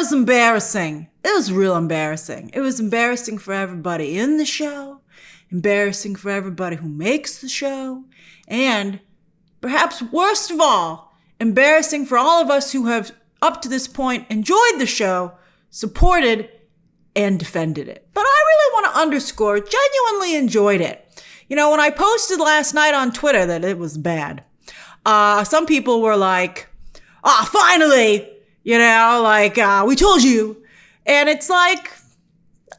was embarrassing. It was real embarrassing. It was embarrassing for everybody in the show, embarrassing for everybody who makes the show, and perhaps worst of all, embarrassing for all of us who have, up to this point, enjoyed the show, supported, and defended it. But I really want to underscore, genuinely enjoyed it. You know, when I posted last night on Twitter that it was bad, some people were like, finally, you know, like, we told you. And it's like,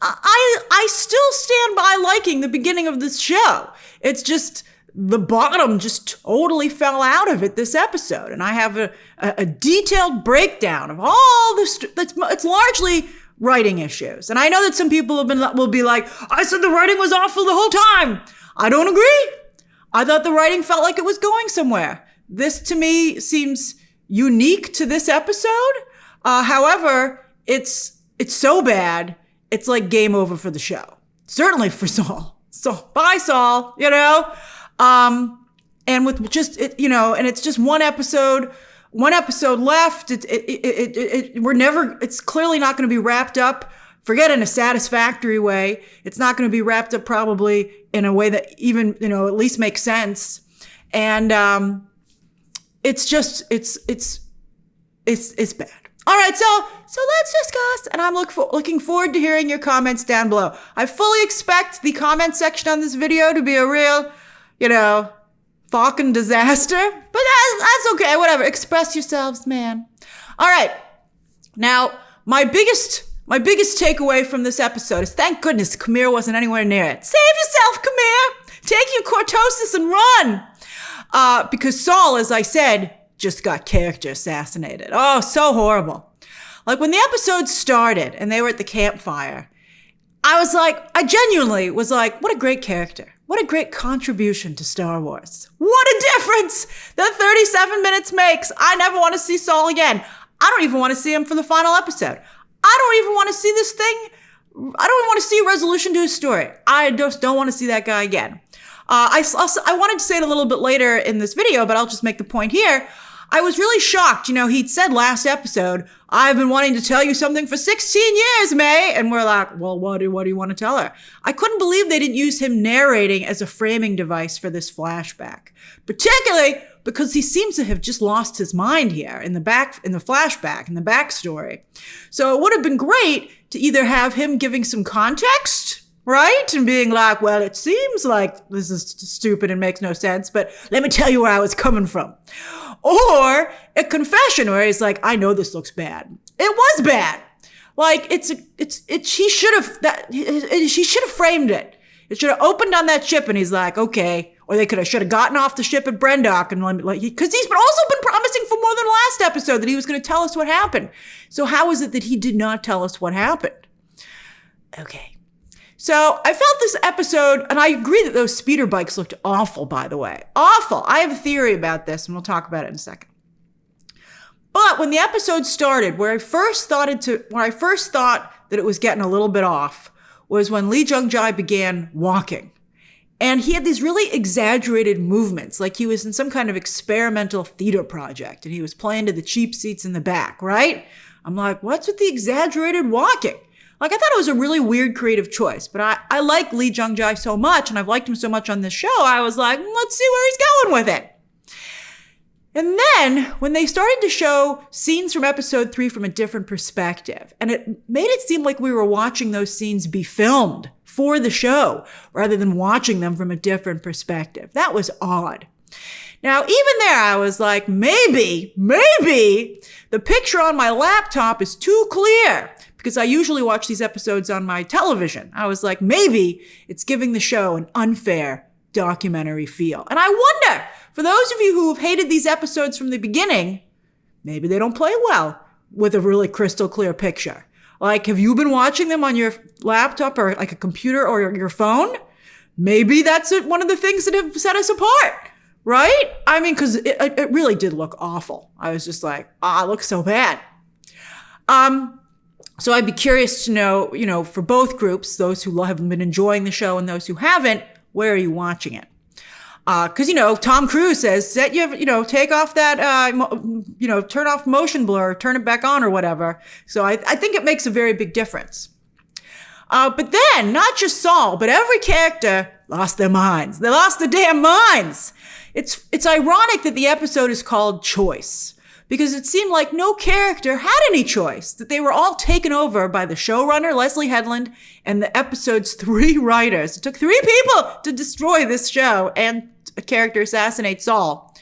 I still stand by liking the beginning of this show. It's just, the bottom just totally fell out of it this episode. And I have a detailed breakdown of all this. It's largely writing issues. And I know that some people will be like, I said the writing was awful the whole time. I don't agree. I thought the writing felt like it was going somewhere. This to me seems unique to this episode. However, it's so bad, it's like game over for the show. Certainly for Saul. So bye, Saul, you know? And with just, you know, and it's just one episode left. It's clearly not going to be wrapped up. Forget in a satisfactory way. It's not going to be wrapped up probably in a way that even, you know, at least makes sense. And, it's bad. All right, so let's discuss, and I'm looking forward to hearing your comments down below. I fully expect the comment section on this video to be a real, you know, fucking disaster, but that's okay, whatever. Express yourselves, man. All right, now, my biggest takeaway from this episode is, thank goodness Khmer wasn't anywhere near it. Save yourself, Khmer! Take your cortosis and run! Because Saul, as I said, just got character assassinated. Oh, so horrible. Like when the episode started and they were at the campfire, I genuinely was like, what a great character. What a great contribution to Star Wars. What a difference that 37 minutes makes. I never want to see Saul again. I don't even want to see him for the final episode. I don't even want to see this thing. I don't even want to see a resolution to his story. I just don't want to see that guy again. I wanted to say it a little bit later in this video, but I'll just make the point here. I was really shocked. You know, he'd said last episode, I've been wanting to tell you something for 16 years, Mae. And we're like, well, what do you want to tell her? I couldn't believe they didn't use him narrating as a framing device for this flashback, particularly because he seems to have just lost his mind here in the flashback, in the backstory. So it would have been great to either have him giving some context, right? And being like, well, it seems like this is stupid and makes no sense, but let me tell you where I was coming from. Or a confession where he's like, I know this looks bad. It was bad. Like she should have framed it. It should have opened on that ship and he's like, okay. Or they should have gotten off the ship at Brendok and because he's also been promising for more than last episode that he was going to tell us what happened. So how is it that he did not tell us what happened? Okay. So I felt this episode, and I agree that those speeder bikes looked awful, by the way. Awful. I have a theory about this, and we'll talk about it in a second. But when the episode started, where I first thought that it was getting a little bit off, was when Lee Jung-jae began walking. And he had these really exaggerated movements, like he was in some kind of experimental theater project, and he was playing to the cheap seats in the back, right? I'm like, what's with the exaggerated walking? Like, I thought it was a really weird creative choice, but I like Lee Jung-jae so much, and I've liked him so much on this show, I was like, let's see where he's going with it. And then, when they started to show scenes from episode 3 from a different perspective, and it made it seem like we were watching those scenes be filmed for the show, rather than watching them from a different perspective. That was odd. Now, even there, I was like, maybe the picture on my laptop is too clear, because I usually watch these episodes on my television. I was like, maybe it's giving the show an unfair documentary feel. And I wonder, for those of you who have hated these episodes from the beginning, maybe they don't play well with a really crystal clear picture. Like, have you been watching them on your laptop or like a computer or your phone? Maybe that's one of the things that have set us apart, right? I mean, because it really did look awful. I was just like, it looks so bad. So I'd be curious to know, you know, for both groups, those who have been enjoying the show and those who haven't, where are you watching it? Because, Tom Cruise says that take off that, turn off motion blur, turn it back on or whatever. So I think it makes a very big difference. But then, not just Saul, but every character lost their minds. They lost their damn minds. It's ironic that the episode is called Choice, because it seemed like no character had any choice, that they were all taken over by the showrunner, Leslie Headland, and the episode's 3 writers. It took 3 people to destroy this show and a character assassinate Saul.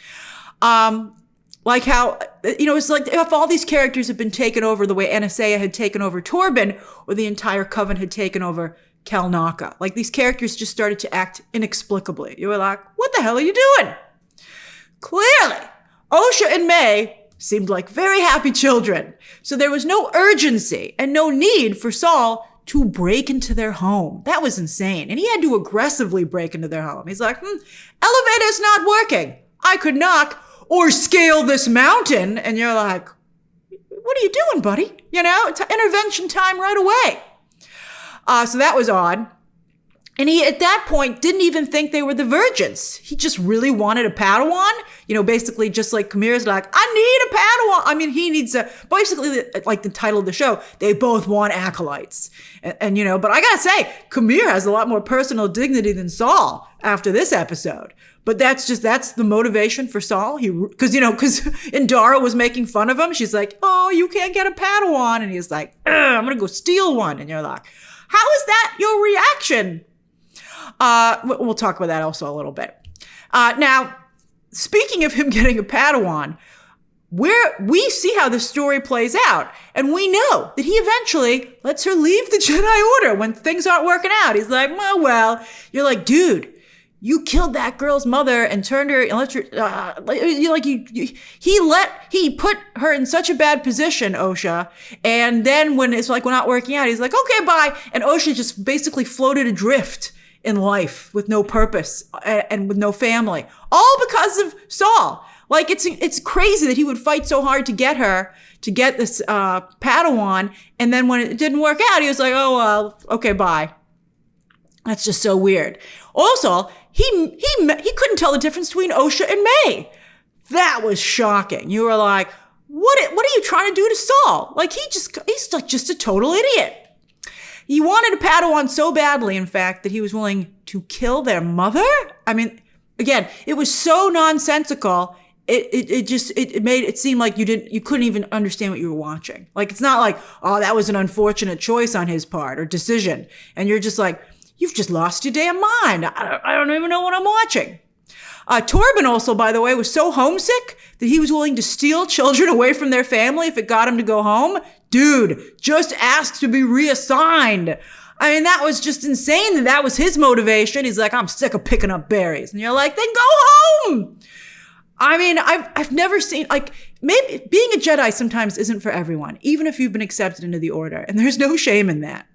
Like how, it's like if all these characters had been taken over the way Aniseya had taken over Torbin, or the entire coven had taken over Kelnacca. Like these characters just started to act inexplicably. You were like, what the hell are you doing? Clearly, Osha and Mae seemed like very happy children. So there was no urgency and no need for Saul to break into their home. That was insane. And he had to aggressively break into their home. He's like, elevator's not working. I could knock or scale this mountain. And you're like, what are you doing, buddy? It's intervention time right away. So that was odd. And he, at that point, didn't even think they were the virgins. He just really wanted a Padawan. Basically just like Kamir's like, I need a Padawan. I mean, he needs basically like the title of the show, they both want acolytes. And but I gotta say, Kamir has a lot more personal dignity than Saul after this episode. But that's the motivation for Saul. Because Indara was making fun of him. She's like, oh, you can't get a Padawan. And he's like, I'm going to go steal one. And you're like, how is that your reaction? We'll talk about that also a little bit. Now, speaking of him getting a Padawan, we see how the story plays out. And we know that he eventually lets her leave the Jedi Order when things aren't working out. He's like, oh, well, you're like, dude, you killed that girl's mother and turned her and let her, he put her in such a bad position, Osha. And then when it's like, we're not working out, he's like, okay, bye. And Osha just basically floated adrift in life with no purpose and with no family, all because of Saul. Like, it's crazy that he would fight so hard to get her, to get this Padawan. And then when it didn't work out, he was like, oh, well, okay, bye. That's just so weird. Also, he couldn't tell the difference between Osha and Mae. That was shocking. You were like, what are you trying to do to Saul? Like, he's like just a total idiot. He wanted a Padawan so badly, in fact, that he was willing to kill their mother. I mean, again, it was so nonsensical. It made it seem like you couldn't even understand what you were watching. Like, it's not like, oh, that was an unfortunate choice on his part or decision. And you're just like, you've just lost your damn mind. I don't even know what I'm watching. Torbin also, by the way, was so homesick that he was willing to steal children away from their family if it got him to go home. Dude, just ask to be reassigned. I mean, that was just insane that was his motivation. He's like, I'm sick of picking up berries. And you're like, then go home. I mean, I've never seen, like, maybe being a Jedi sometimes isn't for everyone, even if you've been accepted into the Order. And there's no shame in that.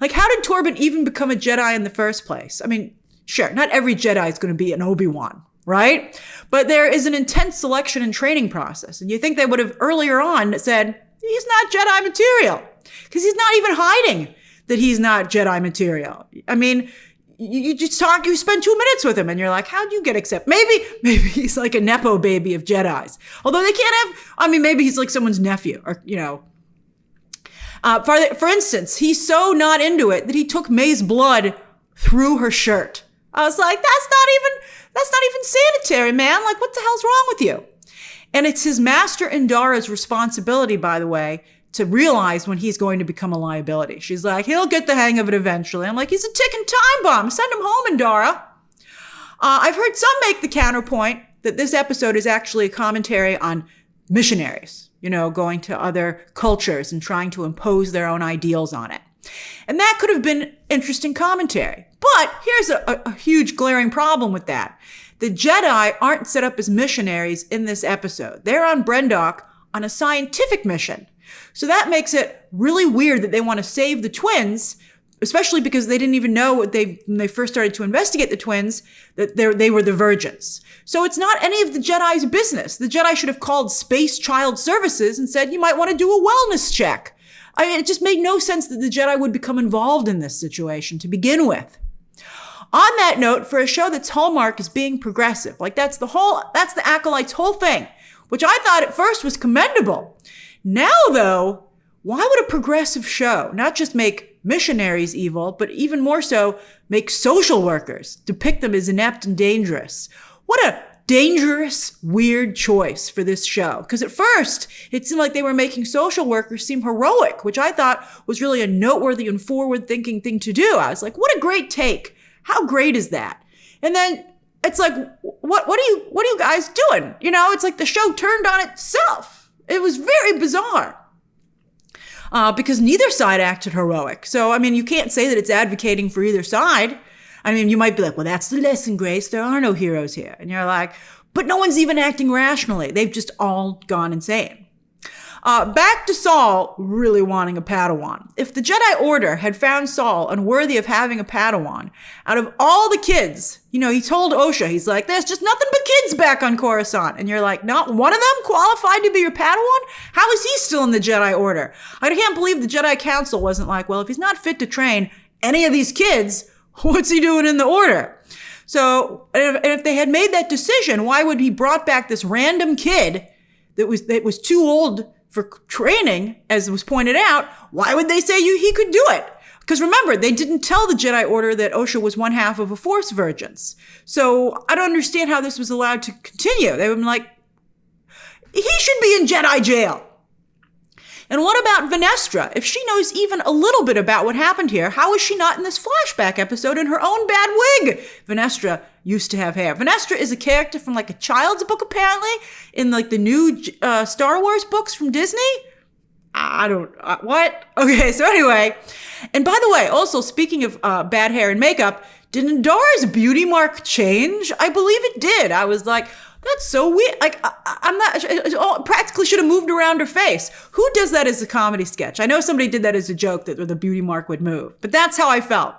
Like, how did Torbin even become a Jedi in the first place? I mean, sure, not every Jedi is going to be an Obi-Wan, right? But there is an intense selection and training process. And you think they would have earlier on said, he's not Jedi material. Because he's not even hiding that he's not Jedi material. I mean, you spend 2 minutes with him and you're like, how'd you get accepted? Maybe he's like a Nepo baby of Jedis. Although they can't have, maybe he's like someone's nephew or, for instance, he's so not into it that he took Mae's blood through her shirt. I was like, that's not even sanitary, man. Like, what the hell's wrong with you? And it's his master Indara's responsibility, by the way, to realize when he's going to become a liability. She's like, he'll get the hang of it eventually. I'm like, he's a ticking time bomb. Send him home, Indara. I've heard some make the counterpoint that this episode is actually a commentary on missionaries, going to other cultures and trying to impose their own ideals on it. And that could have been interesting commentary. But here's a huge glaring problem with that. The Jedi aren't set up as missionaries in this episode. They're on Brendok on a scientific mission. So that makes it really weird that they want to save the twins, especially because they didn't even know when they first started to investigate the twins, that they were the virgins. So it's not any of the Jedi's business. The Jedi should have called Space Child Services and said, you might want to do a wellness check. I mean, it just made no sense that the Jedi would become involved in this situation to begin with. On that note, for a show that's hallmark is being progressive, like that's the Acolyte's whole thing, which I thought at first was commendable. Now though, why would a progressive show not just make missionaries evil, but even more so make social workers, depict them as inept and dangerous? What a dangerous, weird choice for this show. Because at first, it seemed like they were making social workers seem heroic, which I thought was really a noteworthy and forward-thinking thing to do. I was like, what a great take. How great is that? And then it's like, what are you guys doing? You know, it's like the show turned on itself. It was very bizarre. Because neither side acted heroic. So, I mean, you can't say that it's advocating for either side. I mean, you might be like, well, that's the lesson, Grace. There are no heroes here. And you're like, but no one's even acting rationally. They've just all gone insane. Back to Saul really wanting a Padawan. If the Jedi Order had found Saul unworthy of having a Padawan, out of all the kids, you know, he told Osha, he's like, there's just nothing but kids back on Coruscant. And you're like, not one of them qualified to be your Padawan? How is he still in the Jedi Order? I can't believe the Jedi Council wasn't like, well, if he's not fit to train any of these kids, what's he doing in the Order? So, and if they had made that decision, why would he brought back this random kid that was too old for training, as was pointed out? Why would they say he could do it? Because remember, they didn't tell the Jedi Order that Osha was one half of a Force Virgins. So I don't understand how this was allowed to continue. They would be like, he should be in Jedi jail. And what about Venestra? If she knows even a little bit about what happened here, how is she not in this flashback episode in her own bad wig? Venestra used to have hair. Venestra is a character from like a child's book, apparently, in like the new Star Wars books from Disney. What? Okay, so anyway. And by the way, also speaking of bad hair and makeup, did Indara's beauty mark change? I believe it did. I was like, that's so weird. Like, I'm not, practically should have moved around her face. Who does that as a comedy sketch? I know somebody did that as a joke that the beauty mark would move, but that's how I felt.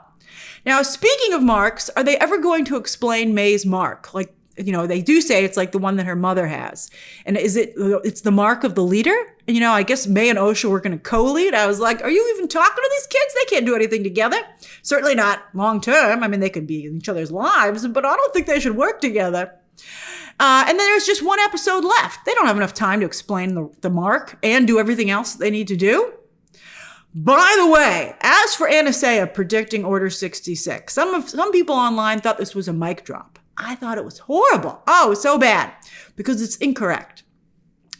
Now, speaking of marks, are they ever going to explain Mae's mark? Like, you know, they do say it's like the one that her mother has. And it's the mark of the leader? And, you know, I guess Mae and Osha were going to co-lead. I was like, are you even talking to these kids? They can't do anything together. Certainly not long term. I mean, they could be in each other's lives, but I don't think they should work together. And then there's just one episode left. They don't have enough time to explain the mark and do everything else they need to do. By the way, as for Aniseya predicting Order 66, some people online thought this was a mic drop. I thought it was horrible. Oh, it was so bad because it's incorrect.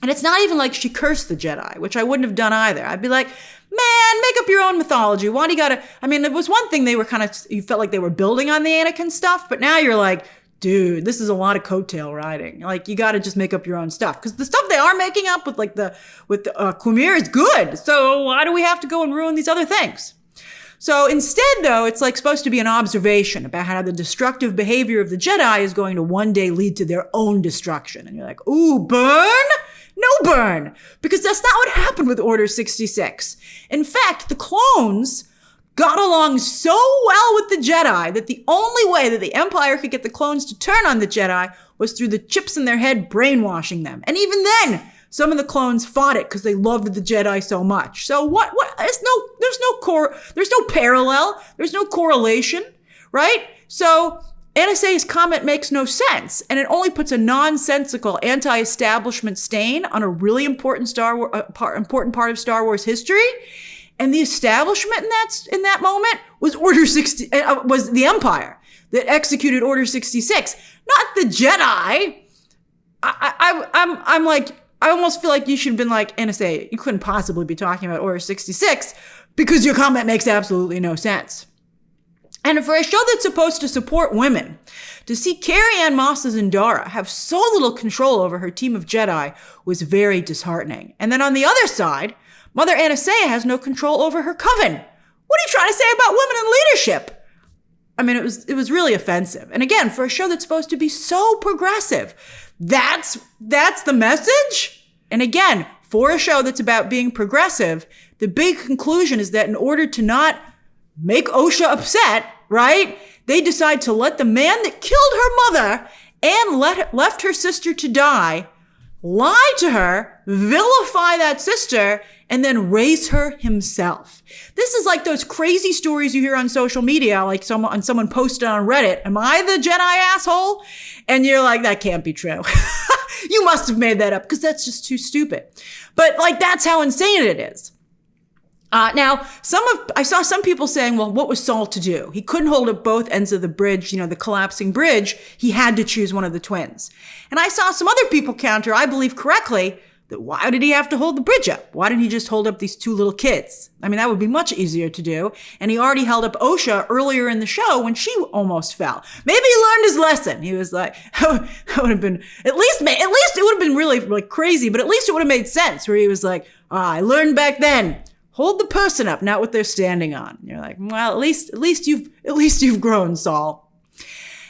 And it's not even like she cursed the Jedi, which I wouldn't have done either. I'd be like, man, make up your own mythology. Why do you gotta, I mean, it was one thing you felt like they were building on the Anakin stuff, but now you're like, dude, this is a lot of coattail riding. Like, you got to just make up your own stuff. Because the stuff they are making up with Kumir is good. So why do we have to go and ruin these other things? So instead, though, it's like supposed to be an observation about how the destructive behavior of the Jedi is going to one day lead to their own destruction. And you're like, ooh, burn? No burn. Because that's not what happened with Order 66. In fact, the clones got along so well with the Jedi that the only way that the Empire could get the clones to turn on the Jedi was through the chips in their head brainwashing them. And even then, some of the clones fought it because they loved the Jedi so much. So what? There's no parallel. There's no correlation, right? So Aniseya's comment makes no sense, and it only puts a nonsensical anti-establishment stain on a really important important part of Star Wars history. And the establishment in that moment was was the Empire that executed Order 66, not the Jedi. I'm like, I almost feel like you should have been like, Aniseya, you couldn't possibly be talking about Order 66 because your comment makes absolutely no sense. And for a show that's supposed to support women, to see Carrie-Anne Moss's Indara have so little control over her team of Jedi was very disheartening. And then on the other side, Mother Aniseya has no control over her coven. What are you trying to say about women in leadership? I mean, it was really offensive. And again, for a show that's supposed to be so progressive, that's the message? And again, for a show that's about being progressive, the big conclusion is that in order to not make Osha upset, right, they decide to let the man that killed her mother and left her sister to die lie to her, vilify that sister, and then raise her himself. This is like those crazy stories you hear on social media, like someone posted on Reddit, am I the Jedi asshole? And you're like, that can't be true. You must have made that up because that's just too stupid. But like, that's how insane it is. Now, I saw some people saying, well, what was Saul to do? He couldn't hold up both ends of the bridge, the collapsing bridge. He had to choose one of the twins. And I saw some other people counter, I believe correctly, that why did he have to hold the bridge up? Why didn't he just hold up these two little kids? I mean, that would be much easier to do. And he already held up Osha earlier in the show when she almost fell. Maybe he learned his lesson. He was like, that would have been, at least it would have been really like crazy, but at least it would have made sense where he was like, I learned back then. Hold the person up, not what they're standing on. And you're like, well, at least you've grown, Saul.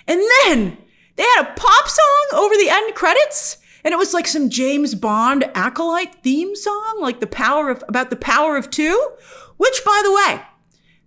And then they had a pop song over the end credits, and it was like some James Bond Acolyte theme song, like about the power of two, which, by the way,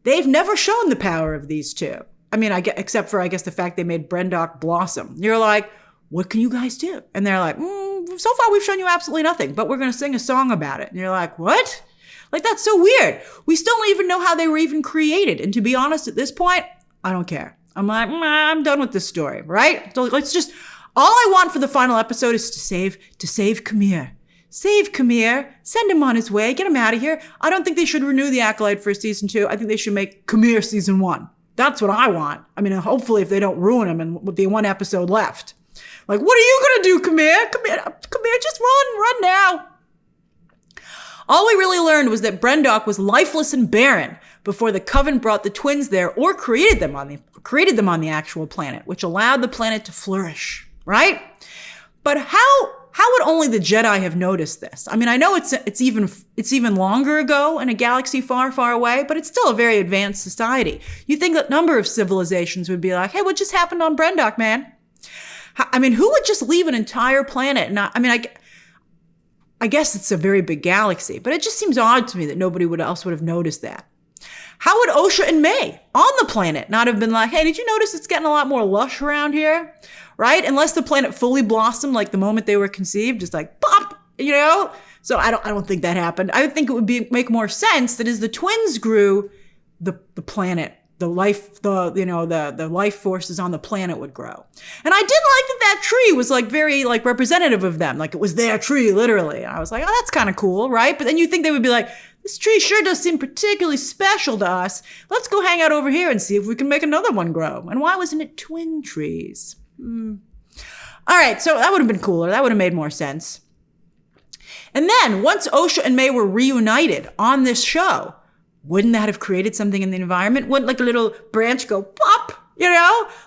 they've never shown the power of these two. I mean, except for, I guess, the fact they made Brendok blossom. You're like, what can you guys do? And they're like, so far we've shown you absolutely nothing, but we're going to sing a song about it. And you're like, what? Like, that's so weird. We still don't even know how they were even created. And to be honest, at this point, I don't care. I'm like, I'm done with this story, right? So let's just, all I want for the final episode is to save Kamir. Save Kamir, send him on his way, get him out of here. I don't think they should renew the Acolyte for season 2. I think they should make Kamir season 1. That's what I want. I mean, hopefully if they don't ruin him and with the one episode left. Like, what are you going to do, Kamir? Kamir, just run now. All we really learned was that Brendok was lifeless and barren before the Coven brought the twins there or created them on the actual planet, which allowed the planet to flourish, right? But how would only the Jedi have noticed this? I mean, I know it's even longer ago in a galaxy far, far away, but it's still a very advanced society. You think that number of civilizations would be like, hey, what just happened on Brendok, man? I mean, who would just leave an entire planet? I guess it's a very big galaxy, but it just seems odd to me that nobody else would have noticed that. How would Osha and Mae on the planet not have been like, hey, did you notice it's getting a lot more lush around here? Right? Unless the planet fully blossomed like the moment they were conceived, just like pop, So I don't think that happened. I think it would make more sense that as the twins grew, the planet, the life forces on the planet would grow. And I did like that tree was like very like representative of them. Like it was their tree, literally. And I was like, oh, that's kind of cool, right? But then you think they would be like, this tree sure does seem particularly special to us. Let's go hang out over here and see if we can make another one grow. And why wasn't it twin trees? All right, so that would have been cooler. That would have made more sense. And then once Osha and Mae were reunited on this show, wouldn't that have created something in the environment? Wouldn't like a little branch go pop,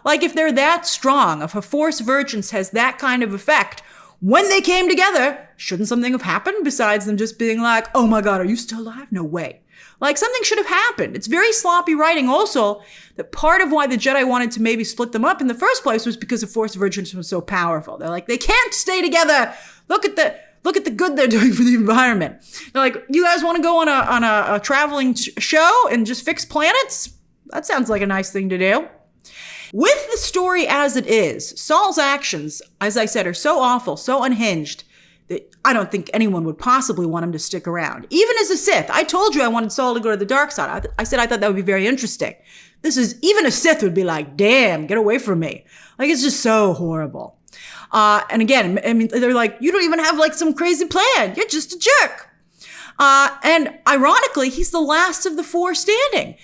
Like if they're that strong, if a Force Vergence has that kind of effect, when they came together, shouldn't something have happened besides them just being like, oh my God, are you still alive? No way. Like something should have happened. It's very sloppy writing also that part of why the Jedi wanted to maybe split them up in the first place was because the Force Vergence was so powerful. They're like, they can't stay together. Look at the good they're doing for the environment. They're like, you guys want to go on a traveling show and just fix planets? That sounds like a nice thing to do. With the story as it is, Saul's actions, as I said, are so awful, so unhinged, that I don't think anyone would possibly want him to stick around. Even as a Sith, I told you I wanted Saul to go to the dark side. I said I thought that would be very interesting. Even a Sith would be like, damn, get away from me. Like, it's just so horrible. And again, I mean, they're like, you don't even have like some crazy plan. You're just a jerk. And ironically, he's the last of the 4 standing.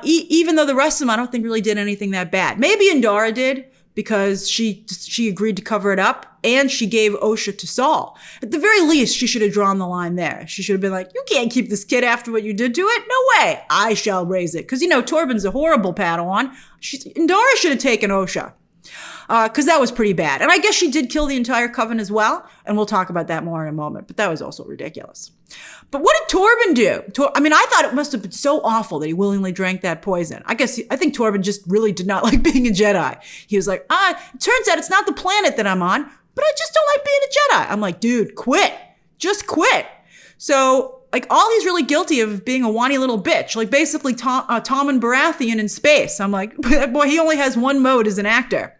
Even though the rest of them, I don't think really did anything that bad. Maybe Indara did because she agreed to cover it up and she gave Osha to Saul. At the very least, she should have drawn the line there. She should have been like, you can't keep this kid after what you did to it. No way. I shall raise it. Cause Torbin's a horrible Padawan. Indara should have taken Osha. Because that was pretty bad. And I guess she did kill the entire Coven as well. And we'll talk about that more in a moment. But that was also ridiculous. But what did Torbin do? I thought it must have been so awful that he willingly drank that poison. I think Torbin just really did not like being a Jedi. He was like, it turns out it's not the planet that I'm on, but I just don't like being a Jedi. I'm like, dude, quit. Just quit. So, like, all he's really guilty of being a whiny little bitch. Like, basically Tom and Baratheon in space. I'm like, boy, he only has one mode as an actor.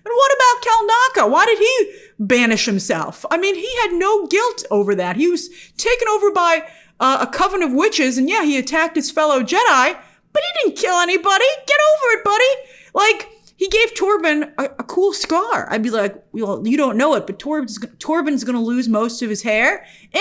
And what about Kelnacca? Why did he banish himself? I mean, he had no guilt over that. He was taken over by a coven of witches, and yeah, he attacked his fellow Jedi, but he didn't kill anybody. Get over it, buddy. Like, he gave Torbin a cool scar. I'd be like, well, you don't know it, but Torbin's going to lose most of his hair, and he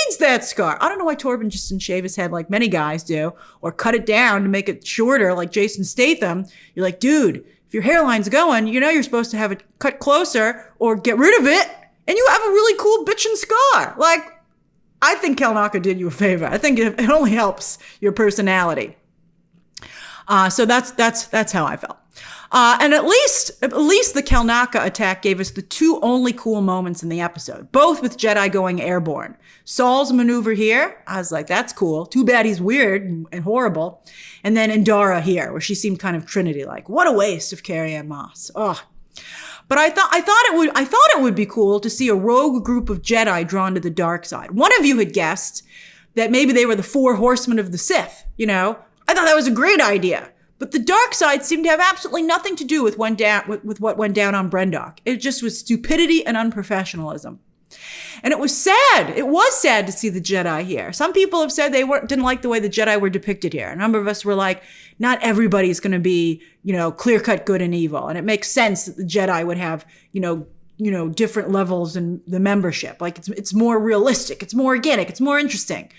needs that scar. I don't know why Torbin just didn't shave his head like many guys do, or cut it down to make it shorter like Jason Statham. You're like, dude, if your hairline's going, you know you're supposed to have it cut closer or get rid of it, and you have a really cool bitchin' scar. Like, I think Kelnacca did you a favor. I think it only helps your personality. So that's how I felt. And at least the Kelnacca attack gave us the two only cool moments in the episode, both with Jedi going airborne. Saul's maneuver here, I was like, that's cool. Too bad he's weird and horrible. And then Indara here, where she seemed kind of Trinity-like. What a waste of Carrie-Anne Moss. Ugh. But I thought it would be cool to see a rogue group of Jedi drawn to the dark side. One of you had guessed that maybe they were the 4 horsemen of the Sith, you know? I thought that was a great idea. But the dark side seemed to have absolutely nothing to do with what went down on Brendok. It just was stupidity and unprofessionalism. And it was sad. It was sad to see the Jedi here. Some people have said they didn't like the way the Jedi were depicted here. A number of us were like, not everybody's going to be, clear-cut good and evil. And it makes sense that the Jedi would have, different levels in the membership. Like it's more realistic. It's more organic. It's more interesting.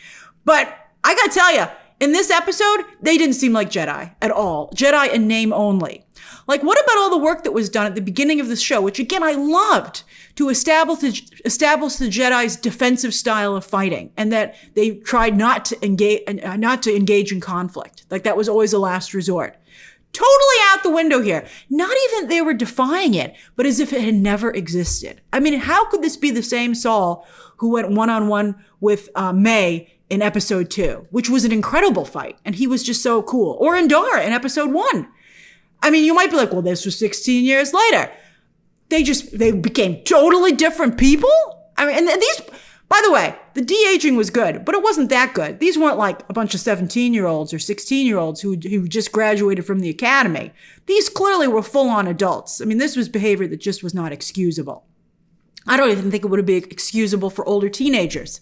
But I got to tell you, in this episode, they didn't seem like Jedi at all. Jedi in name only. Like, what about all the work that was done at the beginning of the show, which again, I loved, to establish the Jedi's defensive style of fighting, and that they tried not to engage in conflict. Like that was always a last resort. Totally out the window here. Not even they were defying it, but as if it had never existed. I mean, how could this be the same Saul who went one-on-one with Mae in episode 2, which was an incredible fight, and he was just so cool. Or Indara in episode 1. I mean, you might be like, well, this was 16 years later. They became totally different people? I mean, and these, by the way, the de-aging was good, but it wasn't that good. These weren't like a bunch of 17-year-olds or 16-year-olds who just graduated from the academy. These clearly were full-on adults. I mean, this was behavior that just was not excusable. I don't even think it would be excusable for older teenagers.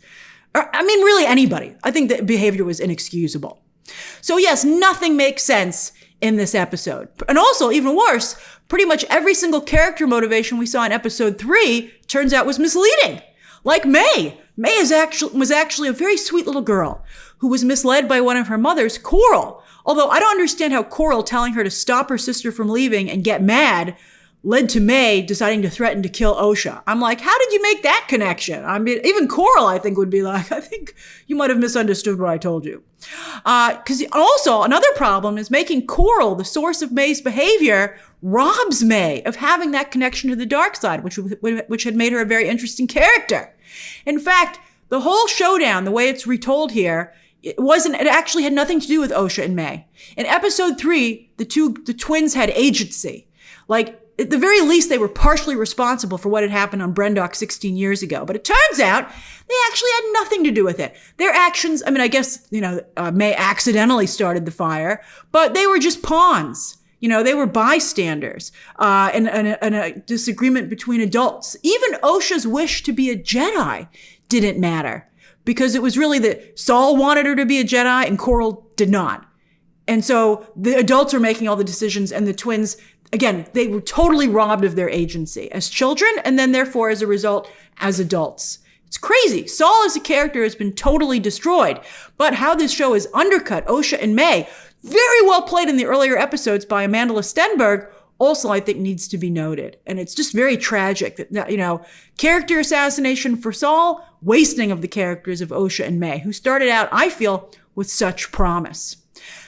I mean, really anybody. I think that behavior was inexcusable. So yes, nothing makes sense in this episode. And also, even worse, pretty much every single character motivation we saw in episode 3 turns out was misleading. Like Mae. Mae was actually a very sweet little girl who was misled by one of her mothers, Koril. Although I don't understand how Koril telling her to stop her sister from leaving and get mad led to Mae deciding to threaten to kill Osha. I'm like, how did you make that connection? I mean, even Koril, I think, would be like, I think you might have misunderstood what I told you. Because also, another problem is making Koril the source of Mae's behavior robs Mae of having that connection to the dark side, which had made her a very interesting character. In fact, the whole showdown, the way it's retold here, it actually had nothing to do with Osha and Mae. In episode 3, the twins had agency. Like, at the very least, they were partially responsible for what had happened on Brendok 16 years ago. But it turns out they actually had nothing to do with it. Their actions, I mean, I guess, Mae accidentally started the fire, but they were just pawns. They were bystanders in a disagreement between adults. Even Osha's wish to be a Jedi didn't matter because it was really that Saul wanted her to be a Jedi and Koril did not. And so the adults were making all the decisions, and the twins, again, they were totally robbed of their agency as children, and then therefore, as a result, as adults. It's crazy. Saul as a character has been totally destroyed, but how this show has undercut Osha and Mae, very well played in the earlier episodes by Amanda Stenberg, also I think needs to be noted. And it's just very tragic that, character assassination for Saul, wasting of the characters of Osha and Mae, who started out, I feel, with such promise.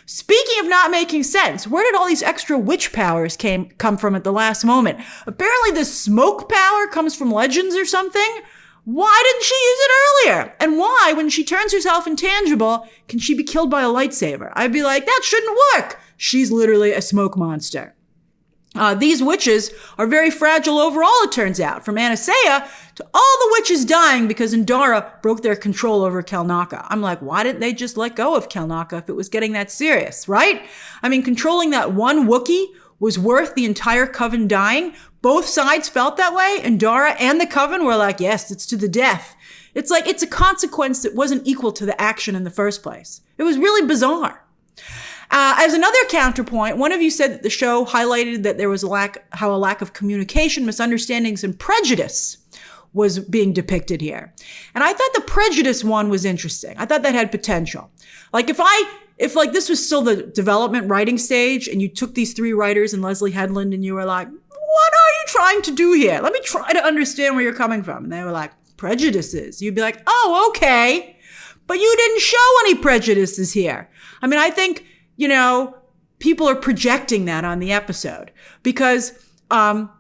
Speaking of not making sense, where did all these extra witch powers come from at the last moment? Apparently this smoke power comes from Legends or something. Why didn't she use it earlier? And why, when she turns herself intangible, can she be killed by a lightsaber? I'd be like, that shouldn't work. She's literally a smoke monster. These witches are very fragile overall, it turns out, from Aniseya to all the witches dying because Indara broke their control over Kelnacca. I'm like, why didn't they just let go of Kelnacca if it was getting that serious, right? I mean, controlling that one Wookiee was worth the entire coven dying, Both sides felt that way. Indara and the Coven were like, yes, it's to the death. It's like it's a consequence that wasn't equal to the action in the first place. It was really bizarre. As another counterpoint, one of you said that the show highlighted that there was a lack of communication, misunderstandings, and prejudice was being depicted here. And I thought the prejudice one was interesting. I thought that had potential. Like if like this was still the development writing stage and you took these 3 writers and Leslie Headland and you were like, what are you trying to do here? Let me try to understand where you're coming from. And they were like, prejudices. You'd be like, oh, okay. But you didn't show any prejudices here. I mean, I think, people are projecting that on the episode because the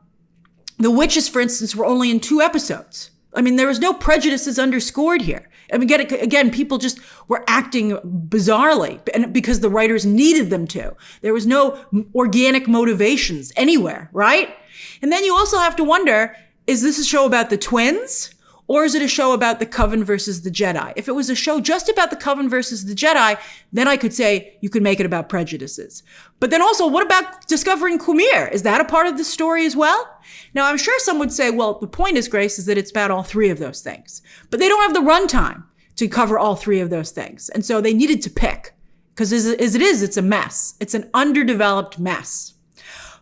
witches, for instance, were only in 2 episodes. I mean, there was no prejudices underscored here. I mean, again, people just were acting bizarrely and because the writers needed them to. There was no organic motivations anywhere, right? And then you also have to wonder, is this a show about the twins? Or is it a show about the Coven versus the Jedi? If it was a show just about the Coven versus the Jedi, then I could say you could make it about prejudices. But then also, what about discovering Kumir? Is that a part of the story as well? Now, I'm sure some would say, well, the point is, Grace, is that it's about all 3 of those things. But they don't have the runtime to cover all 3 of those things. And so they needed to pick. Because as it is, it's a mess. It's an underdeveloped mess.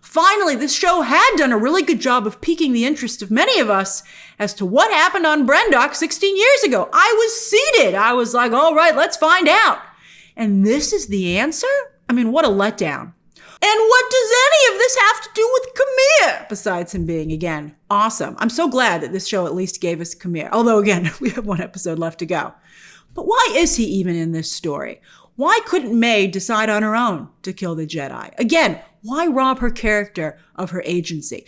Finally, this show had done a really good job of piquing the interest of many of us as to what happened on Brendok 16 years ago. I was seated. I was like, all right, let's find out. And this is the answer? I mean, what a letdown. And what does any of this have to do with Kumir? Besides him being, again, awesome. I'm so glad that this show at least gave us Kumir. Although, again, we have 1 episode left to go. But why is he even in this story? Why couldn't Mae decide on her own to kill the Jedi? Again, why rob her character of her agency?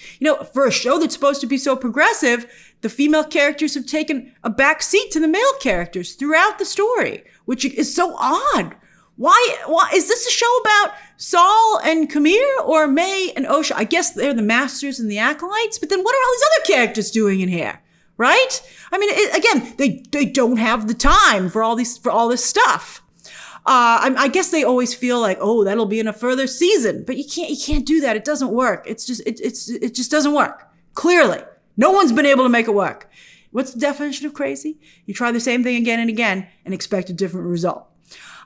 For a show that's supposed to be so progressive, the female characters have taken a back seat to the male characters throughout the story, which is so odd. Why is this a show about Saul and Kumir or Mae and Osha? I guess they're the masters and the acolytes, but then what are all these other characters doing in here? Right? I mean, again, they don't have the time for all this stuff. I guess they always feel like, oh, that'll be in a further season, but you can't do that. It doesn't work. It just doesn't work. Clearly, no one's been able to make it work. What's the definition of crazy? You try the same thing again and again and expect a different result.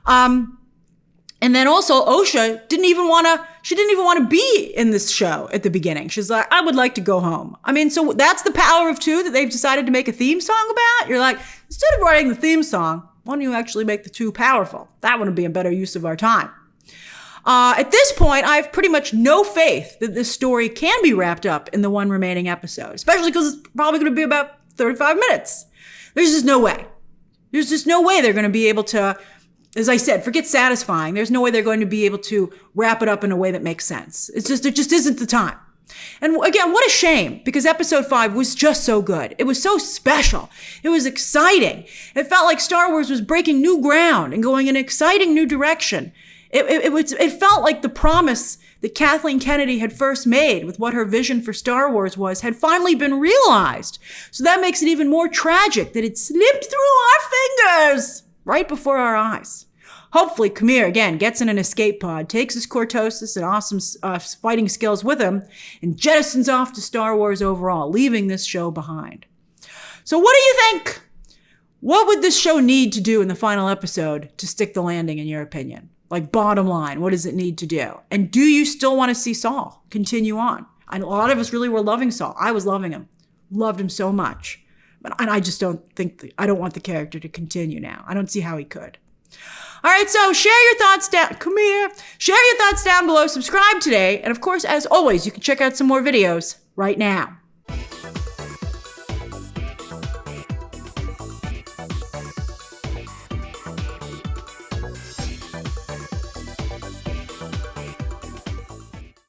And then also Osha didn't even want to be in this show at the beginning. She's like, I would like to go home. I mean, so that's the power of 2 that they've decided to make a theme song about. You're like, instead of writing the theme song, why don't you actually make the 2 powerful? That would be a better use of our time. At this point, I have pretty much no faith that this story can be wrapped up in the 1 remaining episode, especially because it's probably going to be about 35 minutes. There's just no way. There's just no way they're going to be able to, as I said, forget satisfying. There's no way they're going to be able to wrap it up in a way that makes sense. It just isn't the time. And again, what a shame, because episode 5 was just so good. It was so special. It was exciting. It felt like Star Wars was breaking new ground and going in an exciting new direction. It felt like the promise that Kathleen Kennedy had first made with what her vision for Star Wars was had finally been realized. So that makes it even more tragic that it slipped through our fingers right before our eyes. Hopefully, Kumir, again, gets in an escape pod, takes his cortosis and awesome fighting skills with him, and jettisons off to Star Wars overall, leaving this show behind. So what do you think? What would this show need to do in the final episode to stick the landing, in your opinion? Like, bottom line, what does it need to do? And do you still want to see Saul continue on? And a lot of us really were loving Saul. I was loving him. Loved him so much. And I just don't want the character to continue now. I don't see how he could. All right, so share your thoughts down. Come here. Share your thoughts down below. Subscribe today. And of course, as always, you can check out some more videos right now.